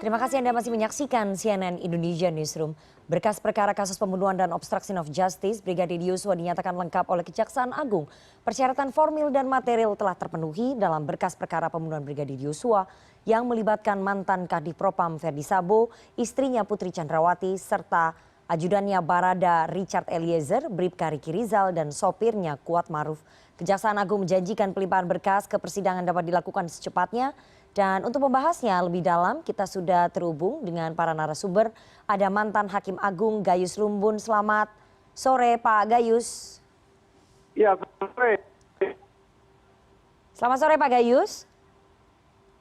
Terima kasih Anda masih menyaksikan CNN Indonesia Newsroom. Berkas perkara kasus pembunuhan dan obstruction of justice, Brigadir Yosua dinyatakan lengkap oleh Kejaksaan Agung. Persyaratan formil dan material telah terpenuhi dalam berkas perkara pembunuhan Brigadir Yosua yang melibatkan mantan Kadif Propam Ferdi Sambo, istrinya Putri Chandrawati, serta ajudannya Barada Richard Eliezer, Bribka Riki Rizal, dan sopirnya Kuat Maruf. Kejaksaan Agung menjanjikan pelimpahan berkas ke persidangan dapat dilakukan secepatnya. Dan untuk membahasnya lebih dalam, kita sudah terhubung dengan para narasumber. Ada mantan Hakim Agung Gayus Lumbun. Selamat sore Pak Gayus. Ya, sore. Selamat sore Pak Gayus.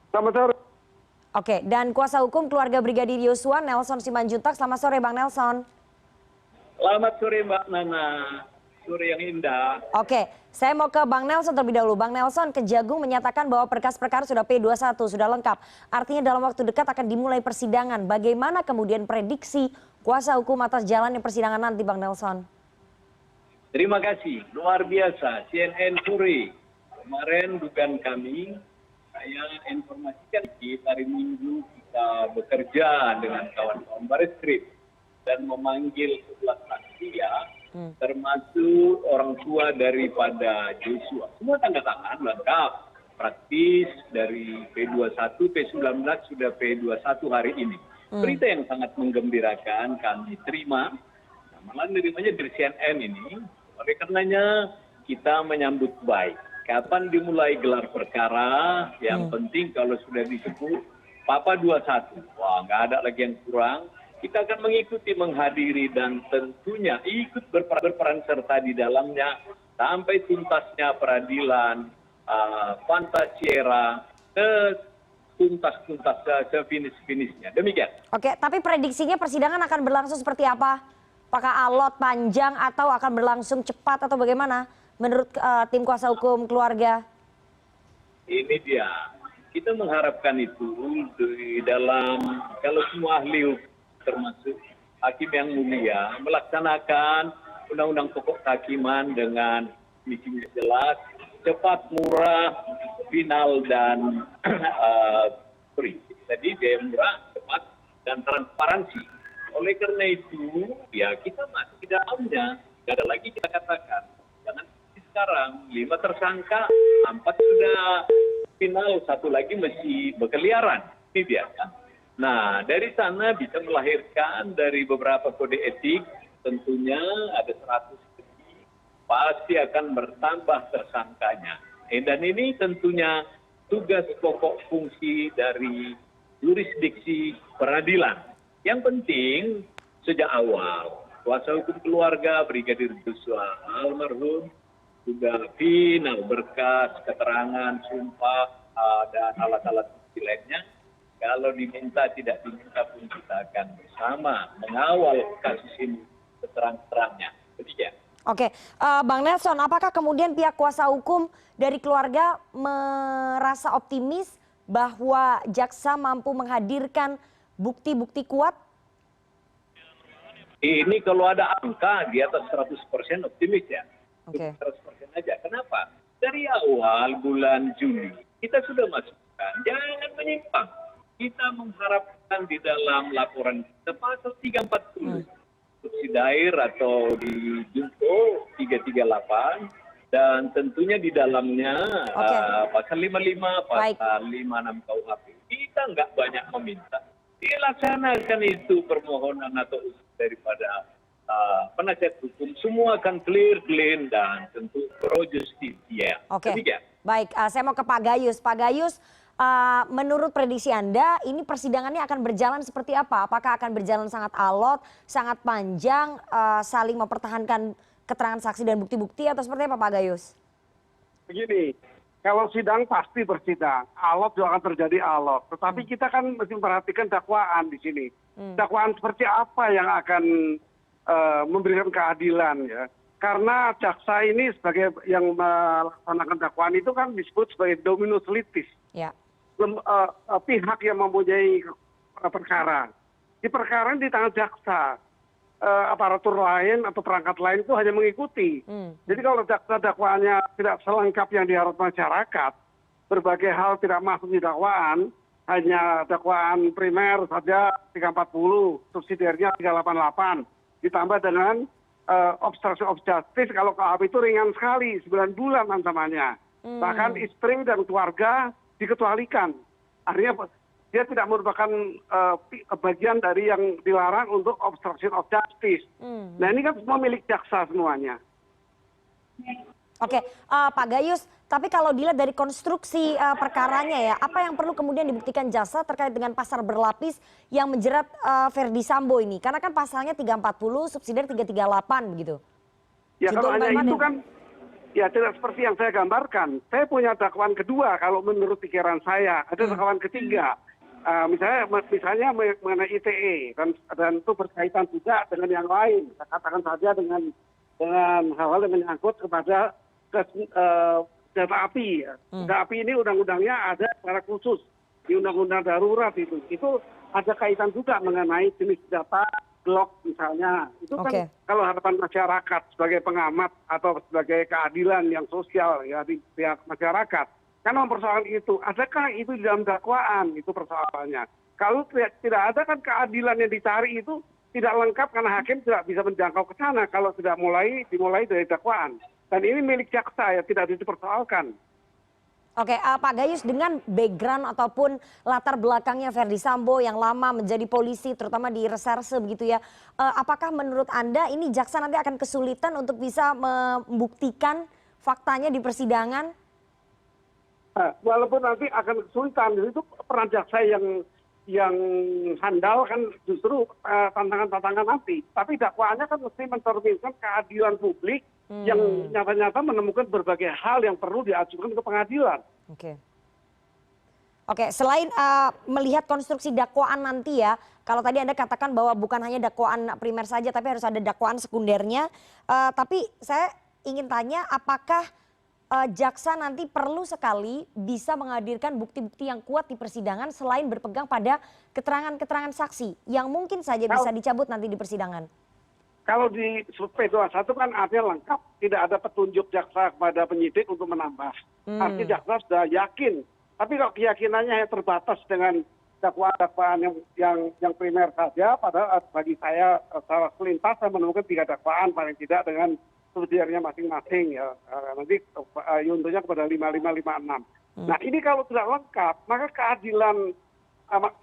Selamat sore. Oke, dan kuasa hukum keluarga Brigadir Yosua, Nelson Simanjuntak. Selamat sore Bang Nelson. Selamat sore Mbak Nana, sore yang indah. Oke, saya mau ke Bang Nelson terlebih dahulu. Bang Nelson, Kejagung menyatakan bahwa berkas perkara sudah P21, sudah lengkap. Artinya dalam waktu dekat akan dimulai persidangan. Bagaimana kemudian prediksi kuasa hukum atas jalannya persidangan nanti Bang Nelson? Terima kasih, luar biasa. CNN sore, kemarin bukan kami, saya informasikan hari Minggu kita bekerja dengan kawan-kawan Barreskrim dan memanggil 11 saksi ya. Termasuk orang tua daripada Joshua. Semua tanda tangan lengkap, praktis dari P21, P19 sudah P21 hari ini. Berita yang sangat menggembirakan kami terima, malah nerimanya dari CNN ini. Oleh karenanya kita menyambut baik. Kapan dimulai gelar perkara, yang penting kalau sudah disebut Papa 21, wah nggak ada lagi yang kurang. Kita akan mengikuti, menghadiri, dan tentunya ikut berperan serta di dalamnya sampai tuntasnya peradilan, fantasiera, tuntas se-finish-finishnya. Demikian. Oke, tapi prediksinya persidangan akan berlangsung seperti apa? Apakah alot, panjang, atau akan berlangsung cepat, atau bagaimana menurut tim kuasa hukum keluarga? Ini dia. Kita mengharapkan itu di dalam, kalau semua ahli hukum, termasuk hakim yang mulia, melaksanakan undang-undang pokok kehakiman dengan misinya jelas, cepat, murah, final, dan free. Jadi biaya murah, cepat, dan transparansi. Oleh karena itu, ya kita masih di dalamnya. Tidak ada lagi kita katakan. Jangan sekarang, 5 tersangka, 4 sudah final, 1 lagi masih berkeliaran. Ini dia kan. Nah, dari sana bisa melahirkan dari beberapa kode etik, tentunya ada 100 lebih, pasti akan bertambah tersangkanya. Dan ini tentunya tugas pokok fungsi dari jurisdiksi peradilan. Yang penting, sejak awal, kuasa hukum keluarga Brigadir Yosua almarhum juga final berkas, keterangan, sumpah, dan alat-alat bukti lainnya. Kalau diminta, tidak diminta pun kita akan bersama mengawal kasus ini seterang-terangnya. Demikian. Oke, Bang Nelson, apakah kemudian pihak kuasa hukum dari keluarga merasa optimis bahwa jaksa mampu menghadirkan bukti-bukti kuat? Ini kalau ada angka di atas 100% optimis ya. Oke. 100% aja. Kenapa? Dari awal bulan Juli kita sudah masukkan, jangan menyimpang. Kita mengharapkan di dalam laporan kita pasal 340 subsidiair atau di Junto 338 dan tentunya di dalamnya pasal 55, pasal 56 KUHP. Kita nggak banyak meminta. Dilaksanakan itu permohonan atau usul daripada penasihat hukum. Semua akan clear, clean, dan tentu pro justisia. Oke, baik. Saya mau ke Pak Gayus. Pak Gayus, menurut prediksi Anda, ini persidangannya akan berjalan seperti apa? Apakah akan berjalan sangat alot, sangat panjang, saling mempertahankan keterangan saksi dan bukti-bukti, atau seperti apa Pak Gayus? Begini, kalau sidang pasti bersidang, alot juga akan terjadi alot. Tetapi kita kan mesti memperhatikan dakwaan di sini. Dakwaan seperti apa yang akan memberikan keadilan ya? Karena jaksa ini sebagai yang melaksanakan dakwaan itu kan disebut sebagai dominus litis. Ya. Pihak yang mempunyai perkara. Di perkara di tangan jaksa, aparatur lain atau perangkat lain itu hanya mengikuti. Jadi kalau jaksa dakwaannya tidak selengkap yang diharapkan masyarakat, berbagai hal tidak masuk di dakwaan, hanya dakwaan primer saja 340, subsidiarnya 388, ditambah dengan obstruction of justice. Kalau KUHP itu ringan sekali, 9 bulan ancamannya. Bahkan istri dan keluarga dikecualikan. Artinya dia tidak merupakan bagian dari yang dilarang untuk obstruction of justice. Nah ini kan semua milik jaksa semuanya. Oke, Pak Gayus, tapi kalau dilihat dari konstruksi perkaranya ya, apa yang perlu kemudian dibuktikan jaksa terkait dengan pasal berlapis yang menjerat Verdi Sambo ini? Karena kan pasalnya 340, subsidiar 338 begitu. Ya kalau hanya itu kan, ya tidak seperti yang saya gambarkan. Saya punya dakwaan kedua kalau menurut pikiran saya. Ada dakwaan ketiga. Misalnya mengenai ITE dan itu berkaitan juga dengan yang lain. Saya katakan saja dengan hal-hal yang menyangkut kepada senjata api. Senjata api ini undang-undangnya ada secara khusus di undang-undang darurat itu. Itu ada kaitan juga mengenai jenis senjata Glock misalnya. Itu kan kalau harapan masyarakat sebagai pengamat atau sebagai keadilan yang sosial ya di pihak masyarakat. Kan mempersoalkan itu. Adakah itu di dalam dakwaan? Itu persoalannya. Kalau tidak ada kan keadilan yang dicari itu tidak lengkap karena hakim tidak bisa menjangkau ke sana kalau tidak dimulai dari dakwaan. Dan ini milik jaksa ya tidak dipersoalkan. Oke, Pak Gayus, dengan background ataupun latar belakangnya Verdi Sambo yang lama menjadi polisi, terutama di reserse begitu ya, apakah menurut Anda ini jaksa nanti akan kesulitan untuk bisa membuktikan faktanya di persidangan? Walaupun nanti akan kesulitan, itu peran jaksa yang handal kan justru tantangan-tantangan nanti. Tapi dakwaannya kan mesti mencerminkan keadilan publik yang nyata-nyata menemukan berbagai hal yang perlu diajukan ke pengadilan. Oke, selain melihat konstruksi dakwaan nanti ya, kalau tadi Anda katakan bahwa bukan hanya dakwaan primer saja, tapi harus ada dakwaan sekundernya. Tapi saya ingin tanya, apakah jaksa nanti perlu sekali bisa menghadirkan bukti-bukti yang kuat di persidangan selain berpegang pada keterangan-keterangan saksi yang mungkin saja bisa dicabut nanti di persidangan? Kalau di P21 kan artinya lengkap, tidak ada petunjuk jaksa kepada penyidik untuk menambah. Artinya jaksa sudah yakin. Tapi kalau keyakinannya hanya terbatas dengan dakwaan-dakwaan yang primer saja, padahal bagi saya secara selintas saya menemukan 3 dakwaan paling tidak dengan subsidiarnya masing-masing ya. Nanti yuntunya kepada 5556. Nah ini kalau tidak lengkap, maka keadilan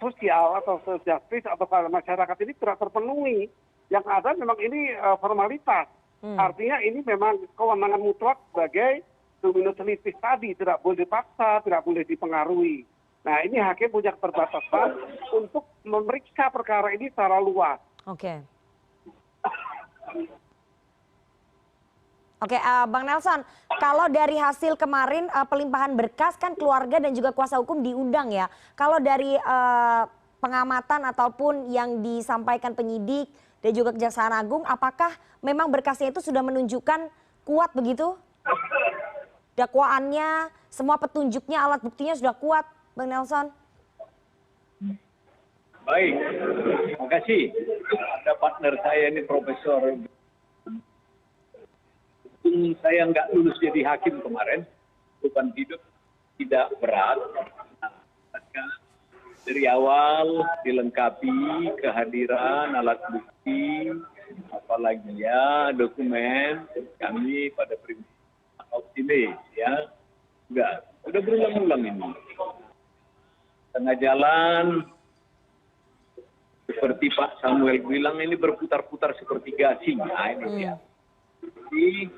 sosial atau justice atau masyarakat ini tidak terpenuhi. Yang ada memang ini formalitas. Artinya ini memang kewenangan mutlak sebagai dominus litis tadi, tidak boleh dipaksa, tidak boleh dipengaruhi. Nah ini hakim punya keterbatasan untuk memeriksa perkara ini secara luas. Oke, Bang Nelson, kalau dari hasil kemarin pelimpahan berkas kan keluarga dan juga kuasa hukum diundang ya. Kalau dari pengamatan ataupun yang disampaikan penyidik dan juga Kejaksaan Agung, apakah memang berkasnya itu sudah menunjukkan kuat begitu? Dakwaannya, semua petunjuknya, alat buktinya sudah kuat, Bang Nelson? Baik, terima kasih. Ada partner saya ini Profesor. Saya nggak lulus jadi hakim kemarin, beban hidup tidak berat. Dari awal dilengkapi kehadiran alat bukti, apalagi ya dokumen kami pada prinsip optimis ya. Enggak, sudah berulang-ulang ini. Tengah jalan seperti Pak Samuel bilang ini berputar-putar seperti gasing. Nah ini dia. Jadi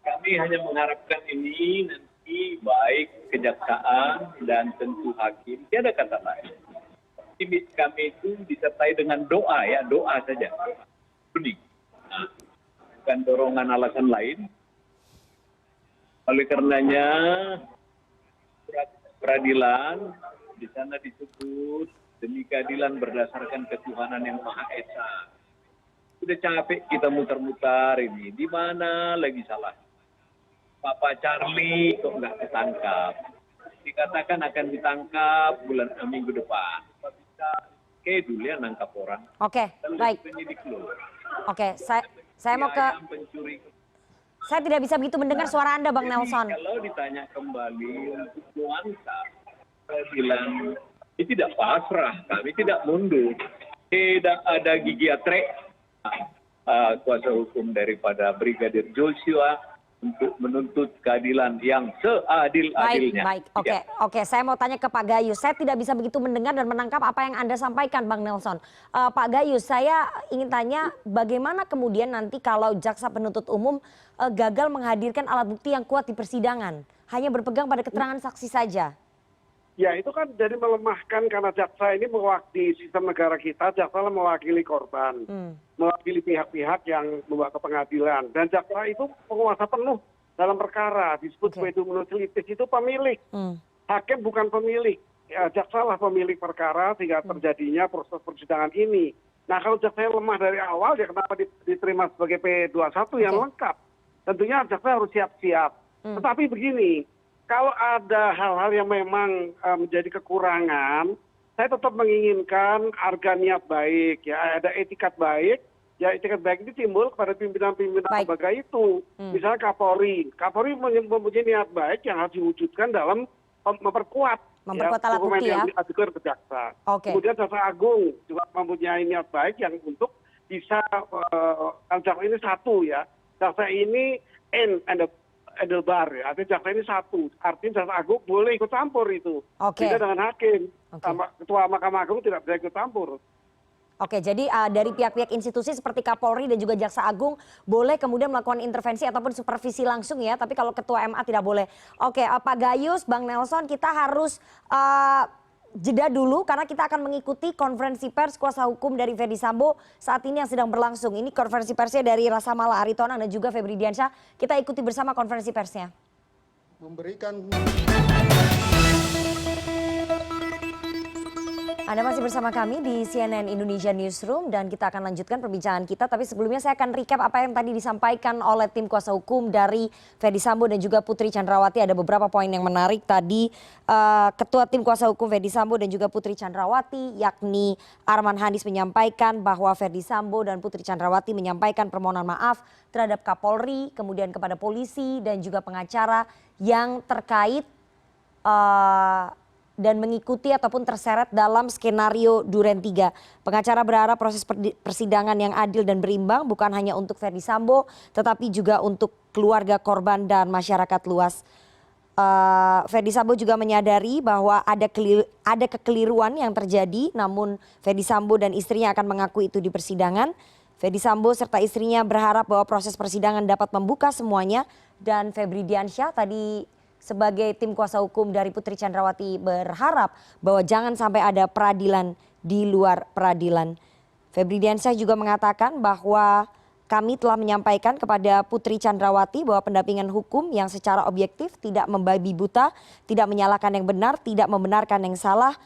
kami hanya mengharapkan ini nanti baik kejaksaan dan tentu hakim, tiada kata lain. Optimis kami itu disertai dengan doa ya, doa saja. Bening. Nah, bukan dorongan alasan lain. Oleh karenanya peradilan di sana disebut demi keadilan berdasarkan ketuhanan yang Maha Esa. Sudah capek kita muter-muter ini, di mana lagi salah? Papa Charlie kok nggak ketangkap? Dikatakan akan ditangkap minggu depan. Bisa dulu ya nangkap orang. Baik. Saya mau ke. Saya tidak bisa begitu mendengar suara Anda, Bang Nelson. Kalau ditanya kembali untuk nuansa peradilan Ini tidak pasrah, kami tidak mundur. Tidak ada gigi atrek kuasa hukum daripada Brigadir Joshua untuk menuntut keadilan yang seadil-adilnya. Baik. Ya. Oke. Saya mau tanya ke Pak Gayus. Saya tidak bisa begitu mendengar dan menangkap apa yang Anda sampaikan, Bang Nelson. Pak Gayus, saya ingin tanya bagaimana kemudian nanti kalau jaksa penuntut umum gagal menghadirkan alat bukti yang kuat di persidangan, hanya berpegang pada keterangan saksi saja. Ya itu kan jadi melemahkan karena jaksa ini mewakili sistem negara kita, jaksa mewakili korban, mewakili pihak-pihak yang membawa ke pengadilan. Dan jaksa itu penguasa penuh dalam perkara, disebut pedunum litis itu pemilik. Hakim bukan pemilik, ya, jaksa lah pemilik perkara sehingga terjadinya proses persidangan ini. Nah kalau jaksa lemah dari awal, ya kenapa diterima sebagai P21 yang lengkap? Tentunya jaksa harus siap-siap. Tetapi begini, kalau ada hal-hal yang memang menjadi kekurangan, saya tetap menginginkan harga niat baik, ya ada etikat baik. Ya etikat baik ini timbul kepada pimpinan-pimpinan lembaga itu. Misalnya Kapolri mempunyai niat baik yang harus diwujudkan dalam memperkuat alat bukti yang diajukan ke jaksa. Kemudian Jaksa Agung juga mempunyai niat baik yang untuk bisa jaksa ini satu ya. Jaksa ini Edelbar ya, artinya jaksa ini satu, artinya jaksa agung boleh ikut campur itu, tidak dengan hakim, ketua Mahkamah Agung tidak bisa ikut campur. Oke, jadi dari pihak-pihak institusi seperti Kapolri dan juga Jaksa Agung boleh kemudian melakukan intervensi ataupun supervisi langsung ya, tapi kalau Ketua MA tidak boleh. Oke, Pak Gayus, Bang Nelson, kita harus jeda dulu karena kita akan mengikuti konferensi pers kuasa hukum dari Ferdy Sambo saat ini yang sedang berlangsung. Ini konferensi persnya dari Rasa Mala Aritonang dan juga Febri Diansyah. Kita ikuti bersama konferensi persnya. Anda masih bersama kami di CNN Indonesia Newsroom dan kita akan lanjutkan perbincangan kita. Tapi sebelumnya saya akan recap apa yang tadi disampaikan oleh tim kuasa hukum dari Ferdy Sambo dan juga Putri Chandrawati. Ada beberapa poin yang menarik tadi. Ketua tim kuasa hukum Ferdy Sambo dan juga Putri Chandrawati yakni Arman Hanis menyampaikan bahwa Ferdy Sambo dan Putri Chandrawati menyampaikan permohonan maaf terhadap Kapolri, kemudian kepada polisi dan juga pengacara yang terkait dan mengikuti ataupun terseret dalam skenario Duren 3. Pengacara berharap proses persidangan yang adil dan berimbang bukan hanya untuk Ferdy Sambo tetapi juga untuk keluarga korban dan masyarakat luas. Ferdy Sambo juga menyadari bahwa ada kekeliruan yang terjadi, namun Ferdy Sambo dan istrinya akan mengaku itu di persidangan. Ferdy Sambo serta istrinya berharap bahwa proses persidangan dapat membuka semuanya, dan Febri Diansyah tadi sebagai tim kuasa hukum dari Putri Chandrawati berharap bahwa jangan sampai ada peradilan di luar peradilan. Febri Diansyah juga mengatakan bahwa kami telah menyampaikan kepada Putri Chandrawati bahwa pendampingan hukum yang secara objektif, tidak membabi buta, tidak menyalahkan yang benar, tidak membenarkan yang salah.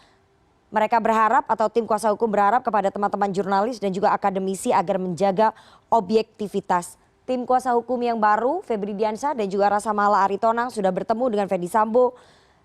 Mereka berharap atau tim kuasa hukum berharap kepada teman-teman jurnalis dan juga akademisi agar menjaga objektivitas. Tim kuasa hukum yang baru, Febri Diansyah dan juga Rasa Mala Aritonang sudah bertemu dengan Ferdy Sambo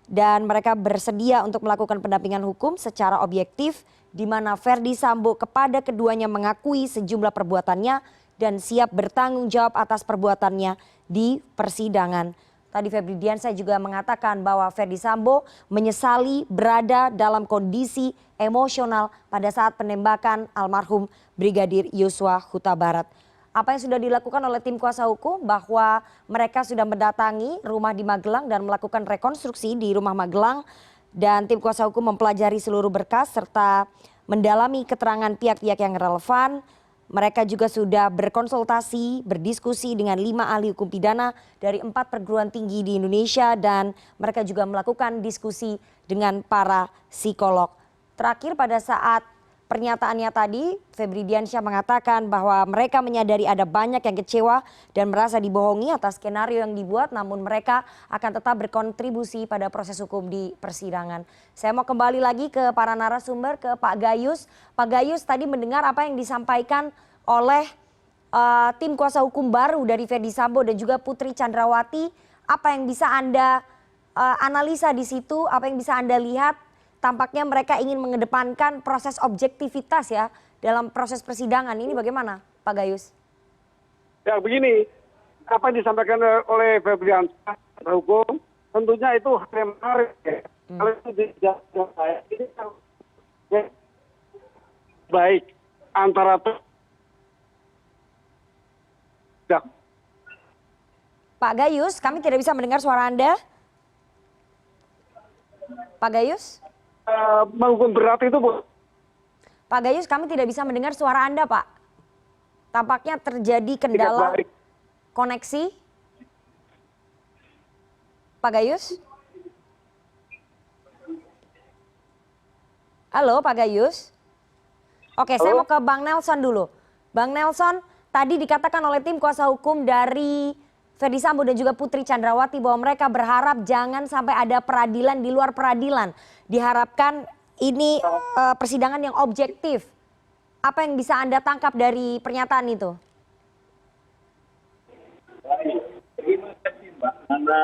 dan mereka bersedia untuk melakukan pendampingan hukum secara objektif di mana Ferdy Sambo kepada keduanya mengakui sejumlah perbuatannya dan siap bertanggung jawab atas perbuatannya di persidangan. Tadi Febri Diansyah juga mengatakan bahwa Ferdy Sambo menyesali berada dalam kondisi emosional pada saat penembakan almarhum Brigadir Yosua Huta Barat. Apa yang sudah dilakukan oleh tim kuasa hukum bahwa mereka sudah mendatangi rumah di Magelang dan melakukan rekonstruksi di rumah Magelang, dan tim kuasa hukum mempelajari seluruh berkas serta mendalami keterangan pihak-pihak yang relevan. Mereka juga sudah berkonsultasi, berdiskusi dengan 5 ahli hukum pidana dari 4 perguruan tinggi di Indonesia dan mereka juga melakukan diskusi dengan para psikolog. Terakhir pada saat pernyataannya tadi, Febri Diansyah mengatakan bahwa mereka menyadari ada banyak yang kecewa dan merasa dibohongi atas skenario yang dibuat, namun mereka akan tetap berkontribusi pada proses hukum di persidangan. Saya mau kembali lagi ke para narasumber, ke Pak Gayus. Pak Gayus, tadi mendengar apa yang disampaikan oleh tim kuasa hukum baru dari Ferdy Sambo dan juga Putri Chandrawati. Apa yang bisa Anda analisa di situ, apa yang bisa Anda lihat? Tampaknya mereka ingin mengedepankan proses objektivitas ya dalam proses persidangan. Ini bagaimana Pak Gayus? Ya begini, apa yang disampaikan oleh Febri Diansyah hukum tentunya itu hal yang menarik ya. Kalau itu dijaga baik, ini kan baik antara Pak Gayus, kami tidak bisa mendengar suara Anda. Pak Gayus? menghukum berat itu, Bu. Pak Gayus, kami tidak bisa mendengar suara Anda, Pak. Tampaknya terjadi Tidak kendala baik. koneksi. Pak Gayus? Halo, Pak Gayus? Oke, saya mau ke Bang Nelson dulu. Bang Nelson, tadi dikatakan oleh tim kuasa hukum dari Ferdy Sambo dan juga Putri Chandrawati bahwa mereka berharap jangan sampai ada peradilan di luar peradilan. Diharapkan ini persidangan yang objektif. Apa yang bisa Anda tangkap dari pernyataan itu? Baik, terima kasih Mbak Nana.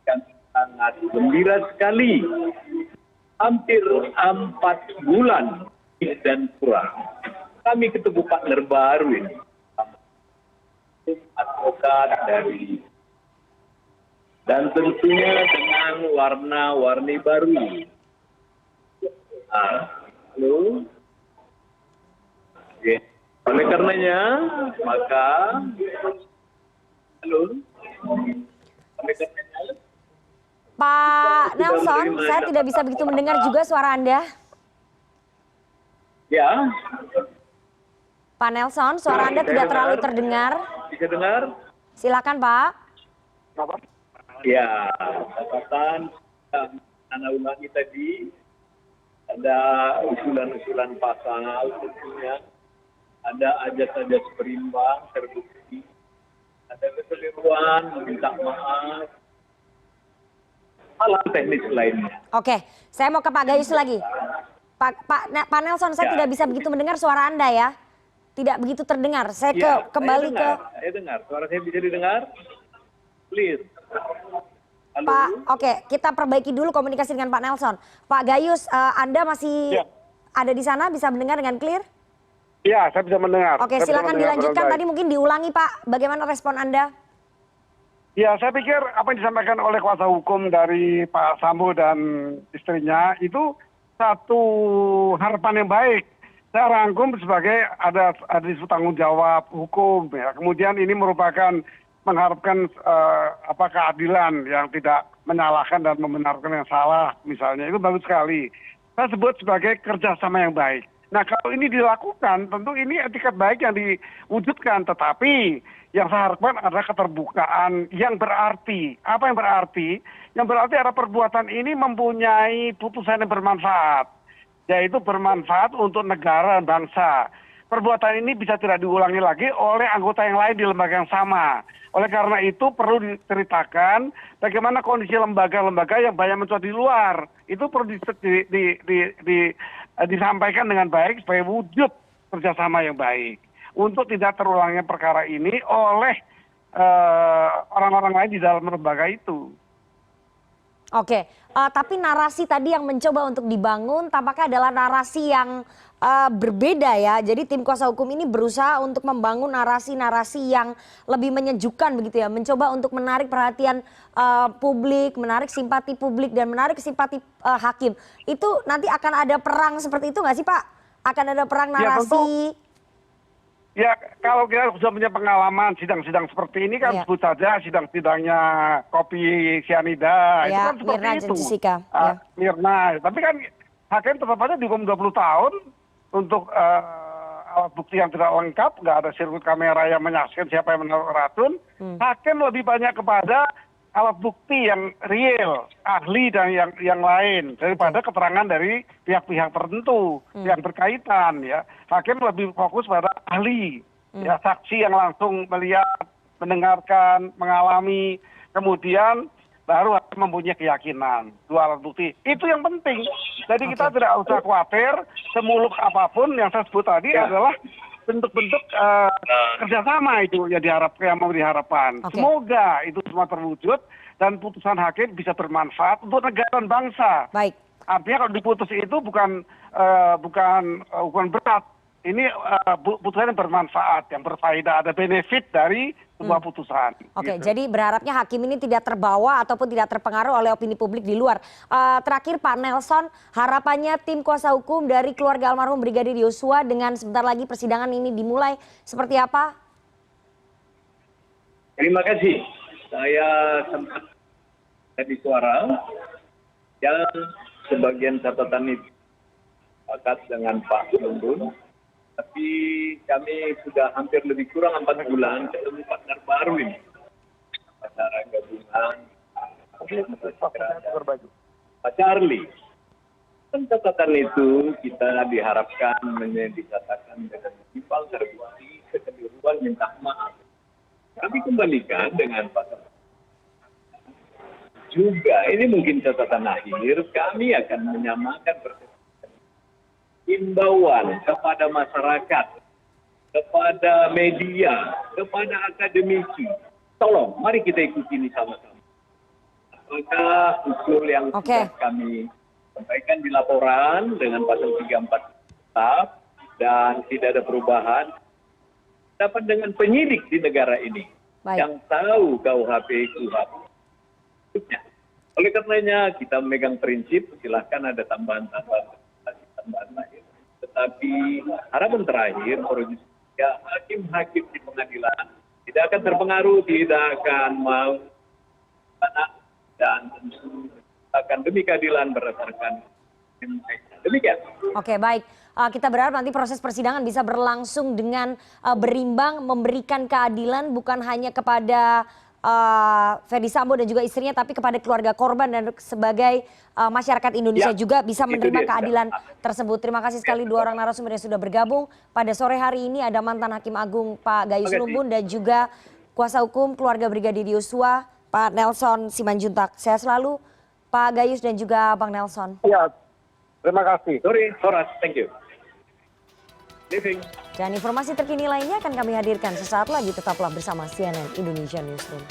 Yang sangat gembira sekali. Hampir 4 bulan dan kurang. Kami ketemu partner baru ini. Advokat dari dan tentunya dengan warna-warni baru. Halo. Oke. Oleh karenanya, maka halo. Oleh karenanya, Pak Nelson, saya tidak bisa begitu mendengar juga suara Anda. ya, Pak Nelson, suara Anda tidak terlalu terdengar. bisa dengar? Silakan, Pak. Ya, catatan Nana ulangi tadi ada usulan-usulan pasal tentunya, ada ajas-ajas perimbang terbukti, ada kekeliruan, meminta maaf, hal-hal teknis lainnya. Oke, saya mau ke Pak Gayus lagi. Pak Nelson, saya tidak bisa begitu mendengar suara Anda ya. Tidak begitu terdengar. Saya kembali ke Saya dengar, suara saya bisa didengar? Clear. Halo. Pak. Oke, kita perbaiki dulu komunikasi dengan Pak Nelson. Pak Gayus, Anda masih ada di sana, bisa mendengar dengan clear? Ya, saya bisa mendengar. Oke, Saya bisa silakan mendengar dilanjutkan. dengan baik. Tadi mungkin diulangi, Pak. Bagaimana respon Anda? Ya, saya pikir apa yang disampaikan oleh kuasa hukum dari Pak Sambo dan istrinya itu satu harapan yang baik. Saya rangkum sebagai ada isu tanggung jawab hukum. Ya. Kemudian ini merupakan mengharapkan keadilan yang tidak menyalahkan dan membenarkan yang salah. Misalnya itu bagus sekali. Saya sebut sebagai kerjasama yang baik. Nah kalau ini dilakukan tentu ini etikat baik yang diwujudkan. Tetapi yang saya harapkan adalah keterbukaan yang berarti. Apa yang berarti? Yang berarti adalah perbuatan ini mempunyai putusan yang bermanfaat. Yaitu bermanfaat untuk negara dan bangsa. Perbuatan ini bisa tidak diulangi lagi oleh anggota yang lain di lembaga yang sama. Oleh karena itu perlu diceritakan bagaimana kondisi lembaga-lembaga yang banyak mencuat di luar. Itu perlu disampaikan dengan baik sebagai wujud kerjasama yang baik. Untuk tidak terulangnya perkara ini oleh orang-orang lain di dalam lembaga itu. Oke, tapi narasi tadi yang mencoba untuk dibangun tampaknya adalah narasi yang berbeda ya. Jadi tim kuasa hukum ini berusaha untuk membangun narasi-narasi yang lebih menyejukkan begitu ya. Mencoba untuk menarik perhatian publik, menarik simpati publik dan menarik simpati hakim. Itu nanti akan ada perang seperti itu nggak sih Pak? Akan ada perang narasi? Ya, kalau kita sudah punya pengalaman sidang-sidang seperti ini kan sebut saja sidang-sidangnya kopi sianida, itu kan seperti Mirna itu. Jessica, Mirna, tapi kan hakim tetap aja dihukum 20 tahun untuk alat bukti yang tidak lengkap, nggak ada sirkuit kamera yang menyaksikan siapa yang menaruh racun. Hakim lebih banyak kepada alat bukti yang real, ahli dan yang lain daripada keterangan dari pihak-pihak tertentu yang berkaitan ya. Hakim lebih fokus pada ahli, ya saksi yang langsung melihat, mendengarkan, mengalami, kemudian baru hakim mempunyai keyakinan dua alat bukti. Itu yang penting. Jadi kita tidak usah khawatir semuluk apapun yang saya sebut tadi adalah bentuk-bentuk kerjasama itu yang diharapkan, yang mau diharapkan. Semoga itu semua terwujud dan putusan hakim bisa bermanfaat untuk negara dan bangsa. Baik. Artinya kalau diputus itu bukan hukuman berat, ini putusan yang bermanfaat, yang berfaedah, ada benefit dari sebuah putusan. Oke, gitu. jadi berharapnya hakim ini tidak terbawa ataupun tidak terpengaruh oleh opini publik di luar. Terakhir Pak Nelson, harapannya tim kuasa hukum dari keluarga almarhum Brigadir Yosua dengan sebentar lagi persidangan ini dimulai seperti apa? Terima kasih. Saya sempat tadi suara yang sebagian catatan itu sepakat dengan Pak Lumbun, tapi kami sudah hampir lebih kurang 4 bulan ketemu partner baru ini, acara gabungan Pak Charlie. Dan catatan itu kita diharapkan dikatakan dengan timbal terbukti kekeliruan minta maaf. Kami kembalikan dengan Pak juga, ini mungkin catatan akhir, kami akan menyamakan himbauan kepada masyarakat, kepada media, kepada akademisi. Tolong, mari kita ikuti ini sama-sama. Apakah usul yang sudah kami sampaikan di laporan dengan pasal 34 tetap dan tidak ada perubahan, dapat dengan penyidik di negara ini yang tahu KUHP KUHP. Oleh karenanya kita memegang prinsip, silahkan ada tambahan lain. Tetapi harapan terakhir, hakim-hakim di pengadilan tidak akan terpengaruh, tidak akan mau dan akan demi keadilan berdasarkan demikian. Oke, baik. Kita berharap nanti proses persidangan bisa berlangsung dengan berimbang, memberikan keadilan bukan hanya kepada Ferdy Sambo dan juga istrinya, tapi kepada keluarga korban dan sebagai masyarakat Indonesia juga bisa menerima keadilan tersebut. Terima kasih sekali dua orang narasumber yang sudah bergabung pada sore hari ini. Ada mantan Hakim Agung Pak Gayus Lumbun dan juga kuasa hukum keluarga Brigadir Yosua Pak Nelson Simanjuntak. Sehat selalu Pak Gayus dan juga Bang Nelson. Ya, terima kasih. Sorry, Horas, thank you. Dan informasi terkini lainnya akan kami hadirkan sesaat lagi. Tetaplah bersama CNN Indonesia Newsroom.